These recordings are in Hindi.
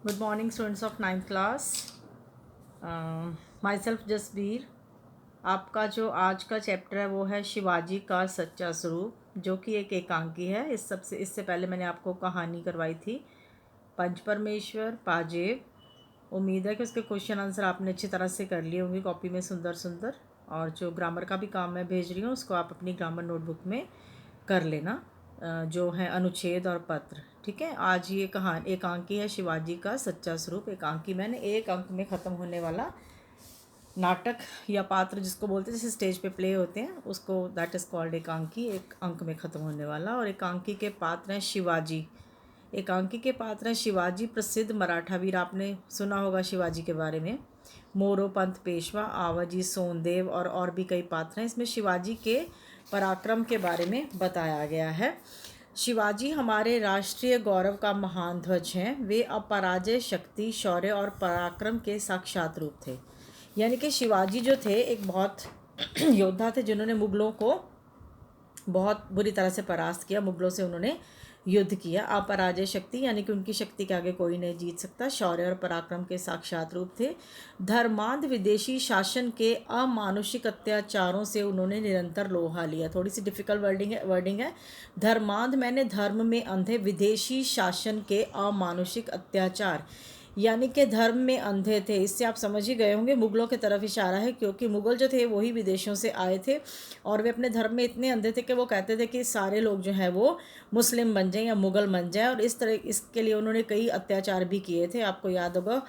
Good morning, students of 9th class. My self Jasbir. आपका जो आज का चैप्टर है वो है शिवाजी का सच्चा स्वरूप, जो कि एक एकांकी है. इससे पहले मैंने आपको कहानी करवाई थी पंच परमेश्वर पाजेब. उम्मीद है कि उसके क्वेश्चन आंसर आपने अच्छी तरह से कर लिए होंगे कॉपी में सुंदर सुंदर. और जो ग्रामर का भी काम मैं भेज रही हूँ उसको आप अपनी ग्रामर नोटबुक में कर लेना, जो है अनुच्छेद और पत्र. ठीक है. आज ये कहानी एकांकी है शिवाजी का सच्चा स्वरूप. एकांकी मैंने एक अंक में ख़त्म होने वाला नाटक या पात्र जिसको बोलते हैं, जैसे स्टेज पे प्ले होते हैं, उसको दैट इज़ कॉल्ड एकांकी. एक अंक में ख़त्म होने वाला. और एकांकी के पात्र हैं शिवाजी. एकांकी के पात्र हैं शिवाजी, प्रसिद्ध मराठा वीर. आपने सुना होगा शिवाजी के बारे में. मोरोपंत पेशवा, आवाजी सोनदेव और भी कई पात्र हैं. इसमें शिवाजी के पराक्रम के बारे में बताया गया है. शिवाजी हमारे राष्ट्रीय गौरव का महान ध्वज हैं. वे अपराजय शक्ति, शौर्य और पराक्रम के साक्षात रूप थे. यानी कि शिवाजी जो थे एक बहुत योद्धा थे जिन्होंने मुगलों को बहुत बुरी तरह से परास्त किया. मुगलों से उन्होंने युद्ध किया. अपराजय शक्ति यानी कि उनकी शक्ति के आगे कोई नहीं जीत सकता. शौर्य और पराक्रम के साक्षात रूप थे. धर्मांध विदेशी शासन के अमानुषिक अत्याचारों से उन्होंने निरंतर लोहा लिया. थोड़ी सी डिफिकल्ट वर्डिंग है. धर्मांध मैंने धर्म में अंधे, विदेशी शासन के अमानुषिक अत्याचार यानी कि धर्म में अंधे थे. इससे आप समझ ही गए होंगे मुगलों की तरफ इशारा है, क्योंकि मुगल जो थे वही विदेशों से आए थे और वे अपने धर्म में इतने अंधे थे कि वो कहते थे कि सारे लोग जो हैं वो मुस्लिम बन जाएं या मुगल बन जाएं. और इस तरह इसके लिए उन्होंने कई अत्याचार भी किए थे. आपको याद होगा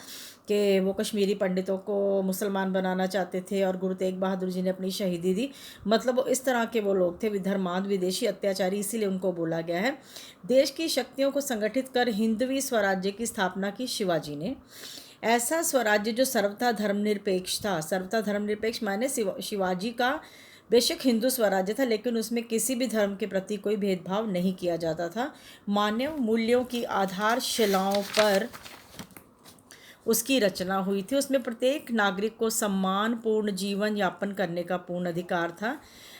कि वो कश्मीरी पंडितों को मुसलमान बनाना चाहते थे और गुरु तेग बहादुर जी ने अपनी शहीदी दी. मतलब इस तरह के वो लोग थे, धर्मांध विदेशी अत्याचारी, इसीलिए उनको बोला गया है. देश की शक्तियों को संगठित कर हिंदवी स्वराज्य की स्थापना की शिवाजी ने. ऐसा स्वराज्य जो सर्वथा धर्मनिरपेक्ष था. सर्वथा धर्मनिरपेक्ष माने शिवाजी का बेशक हिंदू स्वराज्य था, लेकिन उसमें किसी भी धर्म के प्रति कोई भेदभाव नहीं किया जाता था. मानव मूल्यों की आधारशिलाओं पर उसकी रचना हुई थी. उसमें प्रत्येक नागरिक को सम्मानपूर्ण जीवन यापन करने का पूर्ण अधिकार था.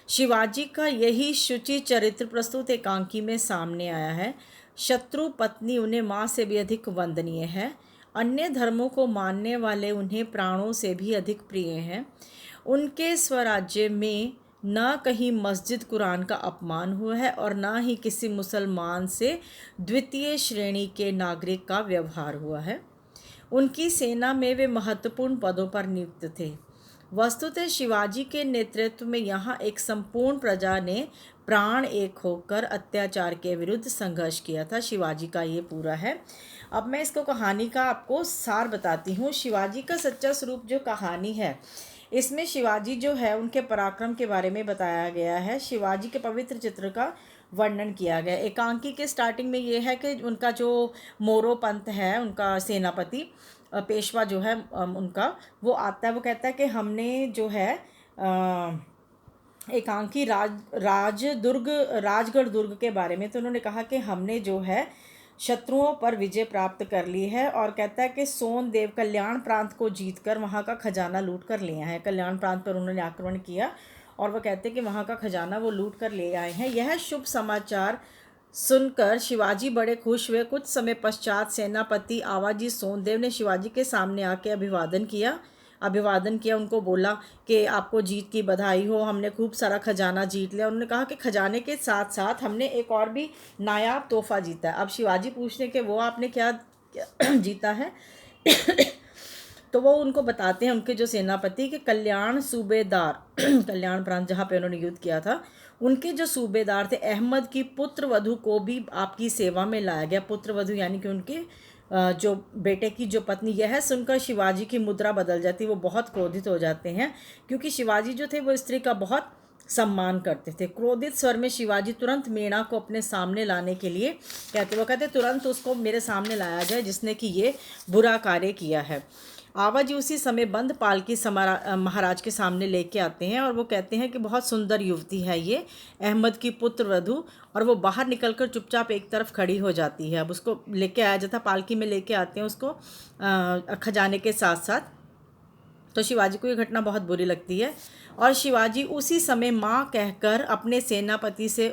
शिवाजी का यही शुचि चरित्र प्रस्तुत एकांकी में सामने आया है. शत्रु पत्नी उन्हें माँ से भी अधिक वंदनीय है. अन्य धर्मों को मानने वाले उन्हें प्राणों से भी अधिक प्रिय हैं. उनके स्वराज्य में न कहीं मस्जिद कुरान का अपमान हुआ है और न ही किसी मुसलमान से द्वितीय श्रेणी के नागरिक का व्यवहार हुआ है. उनकी सेना में वे महत्वपूर्ण पदों पर नियुक्त थे. वस्तुतः शिवाजी के नेतृत्व में यहाँ एक संपूर्ण प्रजा ने प्राण एक होकर अत्याचार के विरुद्ध संघर्ष किया था. शिवाजी का ये पूरा है. अब मैं इसको कहानी का आपको सार बताती हूँ. शिवाजी का सच्चा स्वरूप जो कहानी है, इसमें शिवाजी जो है उनके पराक्रम के बारे में बताया गया है. शिवाजी के पवित्र चित्र का वर्णन किया गया. एकांकी के स्टार्टिंग में ये है कि उनका जो मोरोपंत है, उनका सेनापति पेशवा जो है उनका, वो आता है. वो कहता है कि हमने जो है एकांकी राजगढ़ दुर्ग के बारे में, तो उन्होंने कहा कि हमने जो है शत्रुओं पर विजय प्राप्त कर ली है. और कहता है कि सोनदेव कल्याण प्रांत को जीतकर वहाँ का खजाना लूट कर ले आए हैं. कल्याण प्रांत पर उन्होंने आक्रमण किया और वह कहते हैं कि वहाँ का खजाना वो लूट कर ले आए हैं. यह शुभ समाचार सुनकर शिवाजी बड़े खुश हुए. कुछ समय पश्चात सेनापति आवाजी सोनदेव ने शिवाजी के सामने आके अभिवादन किया. उनको बोला कि आपको जीत की बधाई हो, हमने खूब सारा खजाना जीत लिया. उन्होंने कहा कि खजाने के साथ साथ हमने एक और भी नायाब तोहफा जीता है. अब शिवाजी पूछते हैं कि वो आपने क्या जीता है. तो वो उनको बताते हैं, उनके जो सेनापति के कल्याण सूबेदार कल्याण प्रांत जहाँ पे उन्होंने युद्ध किया था, उनके जो सूबेदार थे अहमद की पुत्र वधु को भी आपकी सेवा में लाया गया. पुत्र वधु यानी कि उनके जो बेटे की जो पत्नी. यह सुनकर शिवाजी की मुद्रा बदल जाती. वो बहुत क्रोधित हो जाते हैं, क्योंकि शिवाजी जो थे वो स्त्री का बहुत सम्मान करते थे. क्रोधित स्वर में शिवाजी तुरंत मीणा को अपने सामने लाने के लिए कहते तुरंत उसको मेरे सामने लाया जाए जिसने कि ये बुरा कार्य किया है. आवाजी उसी समय बंद पालकी महाराज के सामने लेके आते हैं और वो कहते हैं कि बहुत सुंदर युवती है ये अहमद की पुत्र वधु. और वो बाहर निकलकर चुपचाप एक तरफ खड़ी हो जाती है. अब उसको लेके आया जाता, पालकी में लेके आते हैं उसको खजाने के साथ साथ. तो शिवाजी को ये घटना बहुत बुरी लगती है और शिवाजी उसी समय माँ कहकर अपने सेनापति से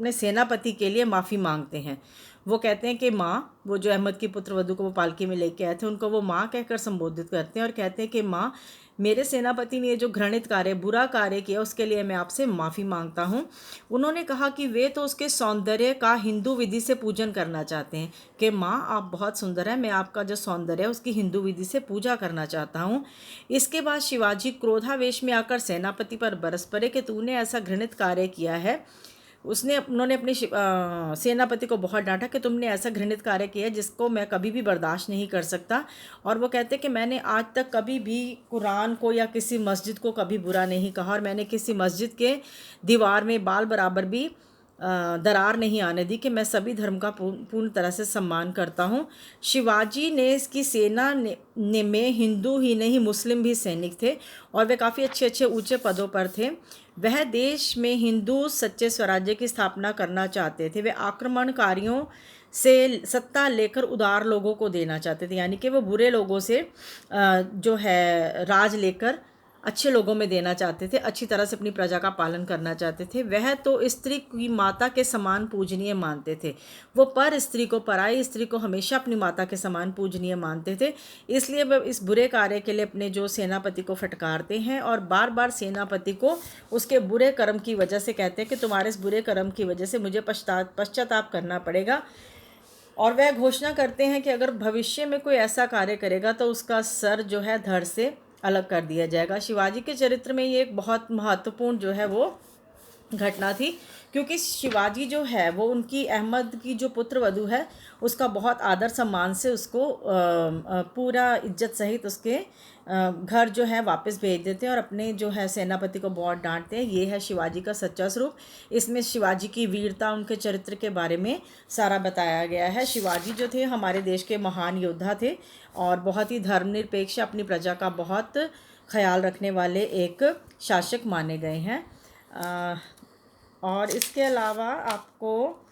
अपने सेनापति के लिए माफ़ी मांगते हैं. वो कहते हैं कि माँ, वो जो अहमद की पुत्र वधू को वो पालकी में लेके आए थे उनको वो माँ कहकर संबोधित करते हैं और कहते हैं कि माँ, मेरे सेनापति ने ये जो घृणित कार्य, बुरा कार्य किया, उसके लिए मैं आपसे माफ़ी मांगता हूँ। उन्होंने कहा कि वे तो उसके सौंदर्य का हिंदू विधि से पूजन करना चाहते हैं कि माँ आप बहुत सुंदर है, मैं आपका जो सौंदर्य है उसकी हिंदू विधि से पूजा करना चाहता हूँ। इसके बाद शिवाजी क्रोधावेश में आकर सेनापति पर बरस पड़े कि तूने ऐसा घृणित कार्य किया है। उन्होंने अपने सेनापति को बहुत डांटा कि तुमने ऐसा घृणित कार्य किया जिसको मैं कभी भी बर्दाश्त नहीं कर सकता। और वो कहते कि मैंने आज तक कभी भी कुरान को या किसी मस्जिद को कभी बुरा नहीं कहा, और मैंने किसी मस्जिद के दीवार में बाल बराबर भी दरार नहीं आने दी, कि मैं सभी धर्म का पूर्ण तरह से सम्मान करता हूँ। शिवाजी ने इसकी सेना में हिंदू ही नहीं मुस्लिम भी सैनिक थे और वे काफ़ी अच्छे अच्छे ऊंचे पदों पर थे। वह देश में हिंदू सच्चे स्वराज्य की स्थापना करना चाहते थे। वे आक्रमणकारियों से सत्ता लेकर उदार लोगों को देना चाहते थे, यानी कि वो बुरे लोगों से जो है राज लेकर अच्छे लोगों में देना चाहते थे, अच्छी तरह से अपनी प्रजा का पालन करना चाहते थे। वह तो स्त्री की माता के समान पूजनीय मानते थे। वो पर स्त्री को, पराई स्त्री को हमेशा अपनी माता के समान पूजनीय मानते थे। इसलिए वह इस बुरे कार्य के लिए अपने जो सेनापति को फटकारते हैं और बार बार सेनापति को उसके बुरे कर्म की वजह से कहते हैं कि तुम्हारे इस बुरे कर्म की वजह से मुझे पश्चाताप करना पड़ेगा। और वह घोषणा करते हैं कि अगर भविष्य में कोई ऐसा कार्य करेगा तो उसका सर जो है धड़ से अलग कर दिया जाएगा। शिवाजी के चरित्र में ये एक बहुत महत्वपूर्ण जो है वो घटना थी, क्योंकि शिवाजी जो है वो उनकी अहमद की जो पुत्र वधू है उसका बहुत आदर सम्मान से उसको पूरा इज्जत सहित उसके घर जो है वापस भेज देते हैं और अपने जो है सेनापति को बहुत डांटते हैं। ये है शिवाजी का सच्चा स्वरूप। इसमें शिवाजी की वीरता, उनके चरित्र के बारे में सारा बताया गया है। शिवाजी जो थे हमारे देश के महान योद्धा थे और बहुत ही धर्मनिरपेक्ष, अपनी प्रजा का बहुत ख्याल रखने वाले एक शासक माने गए हैं। और इसके अलावा आपको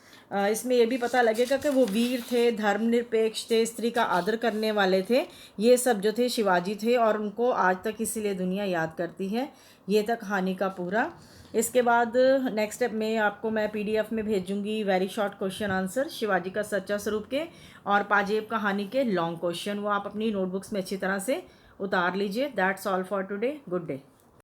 इसमें ये भी पता लगेगा कि वो वीर थे, धर्मनिरपेक्ष थे, स्त्री का आदर करने वाले थे। ये सब जो थे शिवाजी थे और उनको आज तक इसीलिए दुनिया याद करती है। ये था कहानी का पूरा। इसके बाद नेक्स्ट स्टेप में आपको मैं PDF में भेजूंगी very short question answer Shivaji का सच्चा स्वरूप के और पाजेब कहानी के लॉन्ग क्वेश्चन। वो आप अपनी नोटबुक्स में अच्छी तरह से उतार लीजिए। That's all for today. Good day.